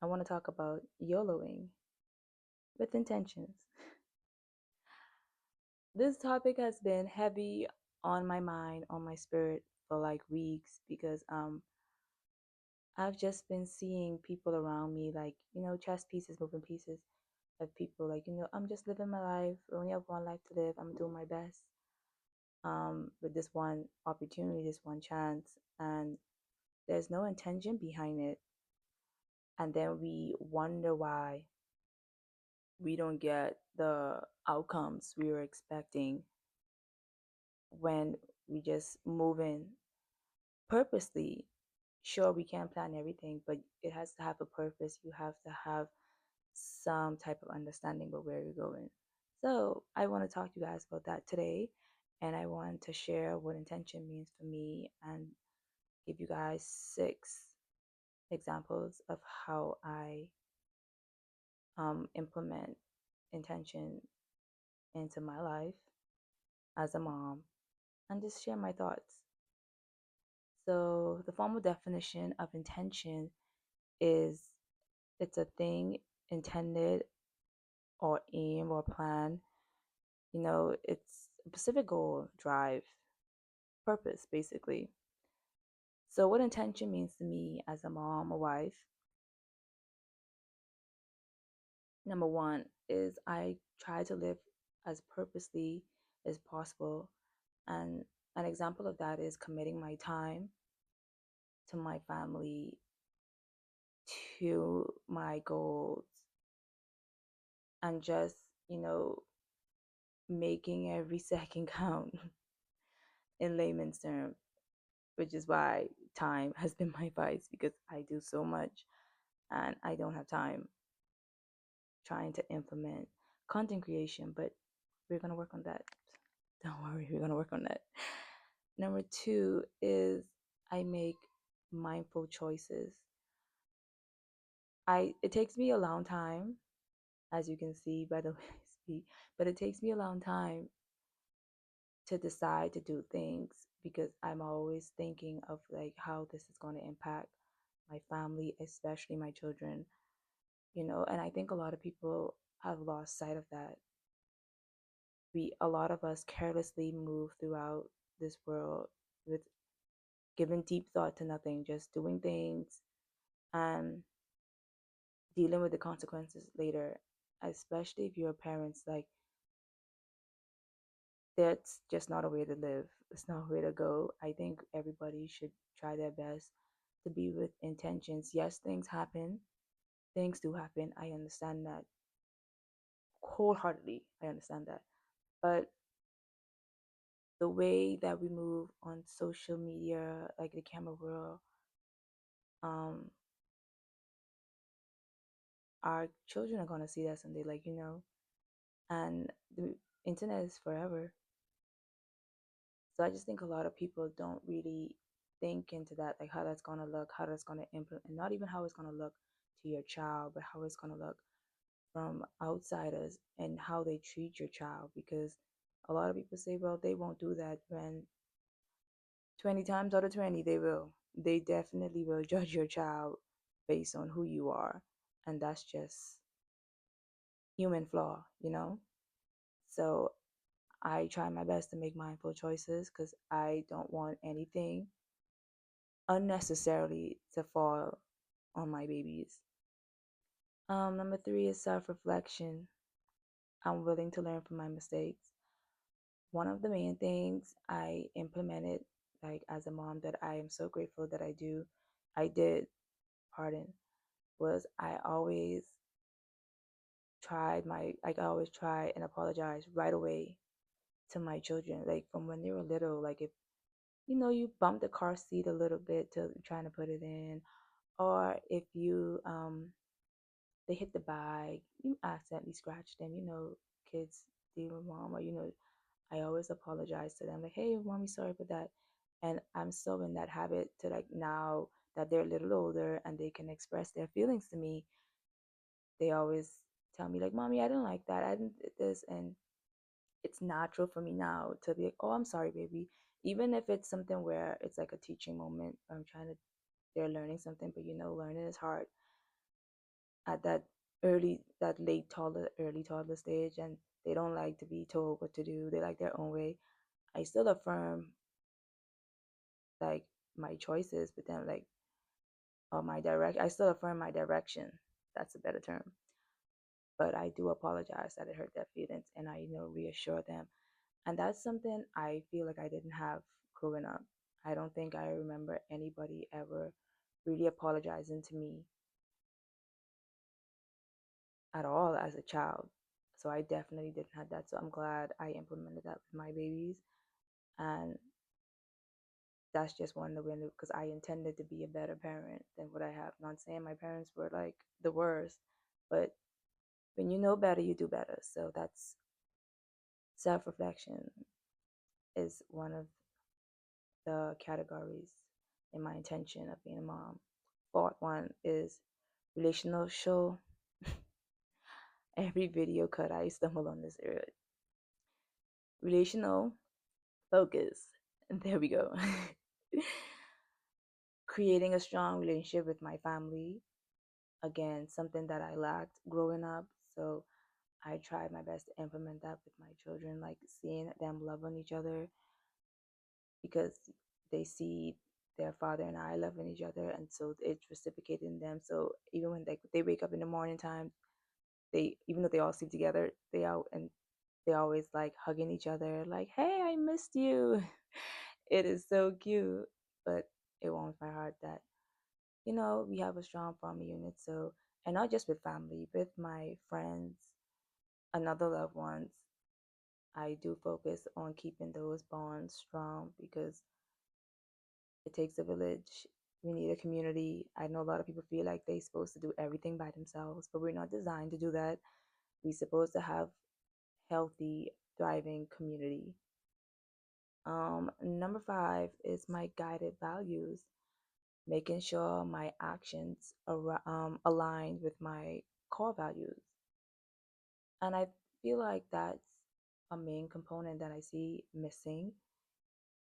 I want to talk about YOLOing with intentions. This topic has been heavy on my mind, on my spirit for like weeks because I've just been seeing people around me like, chess pieces, moving pieces of people like, I'm just living my life. I only have one life to live. I'm doing my best with this one opportunity, this one chance, and there's no intention behind it. And then we wonder why we don't get the outcomes we were expecting when we just move in purposely. Sure, we can't plan everything, but it has to have a purpose. You have to have some type of understanding about where you're going. So I want to talk to you guys about that today, and I want to share what intention means for me and give you guys 6 examples of how I implement intention into my life as a mom and just share my thoughts. So, the formal definition of intention is it's a thing intended or aim or plan. It's a specific goal, drive, purpose, basically. So, what intention means to me as a mom, a wife, number one is I try to live as purposely as possible. And an example of that is committing my time to my family, to my goals, and just, you know, making every second count in layman's terms, which is why time has been my vice because I do so much and I don't have time trying to implement content creation, but we're going to work on that. Don't worry, we're going to work on that. Number two is I make mindful choices. It takes me a long time, as you can see by the way I speak, but it takes me a long time to decide to do things because I'm always thinking of like how this is going to impact my family, especially my children, and I think a lot of people have lost sight of that. A lot of us carelessly move throughout this world with giving deep thought to nothing, just doing things and dealing with the consequences later, especially if you're parents. Like, that's just not a way to live. It's not a way to go. I think everybody should try their best to be with intentions. Yes, things happen. Things do happen. I understand that wholeheartedly. I understand that. But the way that we move on social media, like the camera world, um, our children are gonna see that someday, like, and the internet is forever. So I just think a lot of people don't really think into that, like how that's gonna look, how that's gonna implement, and not even how it's gonna look to your child, but how it's gonna look from outsiders and how they treat your child. Because a lot of people say, well, they won't do that when 20 times out of 20 they will. They definitely will judge your child based on who you are, and that's just human flaw. So I try my best to make mindful choices because I don't want anything unnecessarily to fall on my babies. Number three is self reflection. I'm willing to learn from my mistakes. One of the main things I implemented, like as a mom, that I am so grateful that I did, pardon, was I always try and apologize right away to my children, like from when they were little. Like if you bump the car seat a little bit to trying to put it in, or if they hit the bag, you accidentally scratch them. Kids deal with mom, or I always apologize to them, like, hey, mommy, sorry for that. And I'm so in that habit to, like, now that they're a little older and they can express their feelings to me, they always tell me, like, mommy, I didn't like that. I didn't did this. And it's natural for me now to be like, oh, I'm sorry, baby. Even if it's something where it's like a teaching moment, they're learning something, but learning is hard. at that late toddler, early toddler stage, and they don't like to be told what to do. They like their own way. I still affirm like my choices, but then like my direct. I still affirm my direction. That's a better term. But I do apologize that it hurt their feelings, and I reassure them. And that's something I feel like I didn't have growing up. I don't think I remember anybody ever really apologizing to me at all as a child. So I definitely didn't have that. So I'm glad I implemented that with my babies. And that's just one of the ways because I intended to be a better parent than what I have. Not saying my parents were like the worst, but when you know better, you do better. So that's self reflection is one of the categories in my intention of being a mom. Fourth one is relational show. Every video cut, I stumble on this area. Relational focus. And there we go. Creating a strong relationship with my family. Again, something that I lacked growing up. So I tried my best to implement that with my children, like seeing them love on each other because they see their father and I loving each other, and so it's reciprocated in them. So even when they wake up in the morning time, they even though they all sleep together, they out and they always like hugging each other, like, "Hey, I missed you." It is so cute, but it warms my heart that we have a strong family unit. So, and not just with family, with my friends and other loved ones, I do focus on keeping those bonds strong because it takes a village. We need a community. I know a lot of people feel like they're supposed to do everything by themselves, but we're not designed to do that. We're supposed to have healthy, thriving community. Number five is my guided values, making sure my actions are aligned with my core values. And I feel like that's a main component that I see missing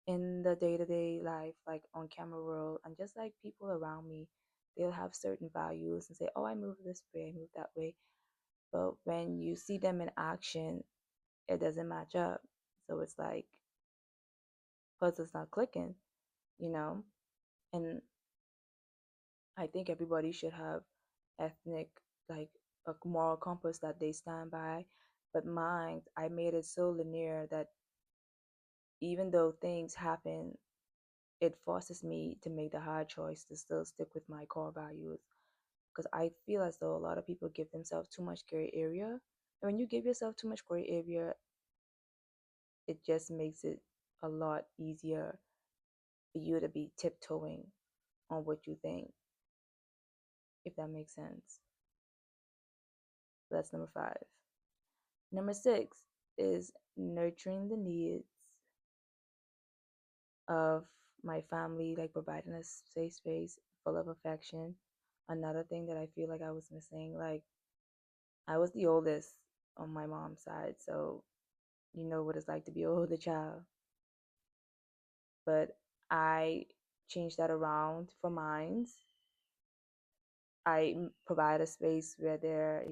in the day to day life, like on camera world, and just like people around me, they'll have certain values and say, "Oh, I move this way, I move that way." But when you see them in action, it doesn't match up. So it's like puzzles not clicking, you know? And I think everybody should have ethnic, like a moral compass that they stand by. But mine, I made it so linear that even though things happen, it forces me to make the hard choice to still stick with my core values. Because I feel as though a lot of people give themselves too much gray area. And when you give yourself too much gray area, it just makes it a lot easier for you to be tiptoeing on what you think, if that makes sense. That's number five. Number six is nurturing the needs of my family, like providing a safe space full of affection. Another thing that I feel like I was missing, like I was the oldest on my mom's side, so you know what it's like to be an older child. But I changed that around for mine. Provide a space where they're,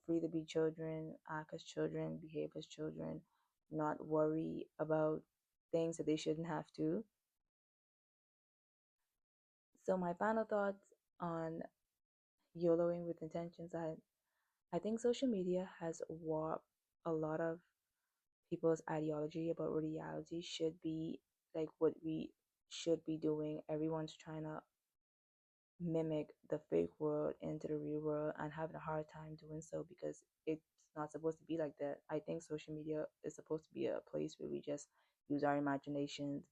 free to be children, act as children, behave as children, not worry about things that they shouldn't have to. So my final thoughts on YOLOing with intentions, I think social media has warped a lot of people's ideology about what reality should be, like what we should be doing. Everyone's trying to mimic the fake world into the real world and having a hard time doing so because it's not supposed to be like that. I think social media is supposed to be a place where we just use our imaginations,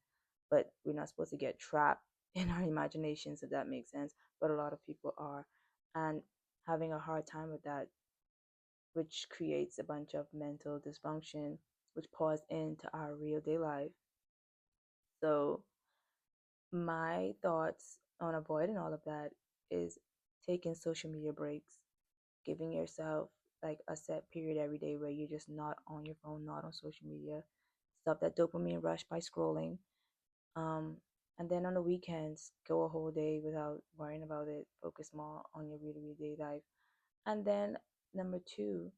but we're not supposed to get trapped in our imaginations, if that makes sense. But a lot of people are, and having a hard time with that, which creates a bunch of mental dysfunction, which pours into our real day life. So my thoughts on avoiding all of that is taking social media breaks, giving yourself like a set period every day where you're just not on your phone, not on social media. Stop that dopamine rush by scrolling. Um, and then on the weekends, go a whole day without worrying about it. Focus more on your real day life. And then number two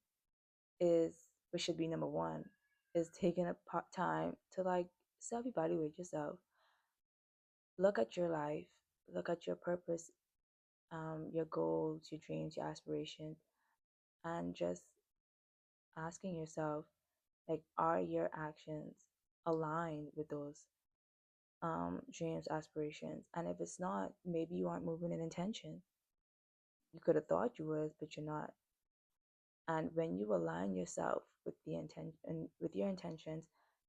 is, which should be number one, is taking a time to like self evaluate yourself. Look at your life, look at your purpose, your goals, your dreams, your aspirations, and just asking yourself, like, are your actions aligned with those dreams, aspirations? And if it's not, maybe you aren't moving in intention. You could have thought you was, but you're not. And when you align yourself with the intention, with your intentions,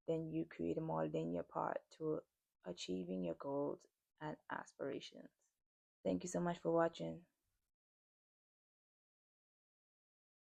then you create a more linear path to achieving your goals and aspirations. Thank you so much for watching.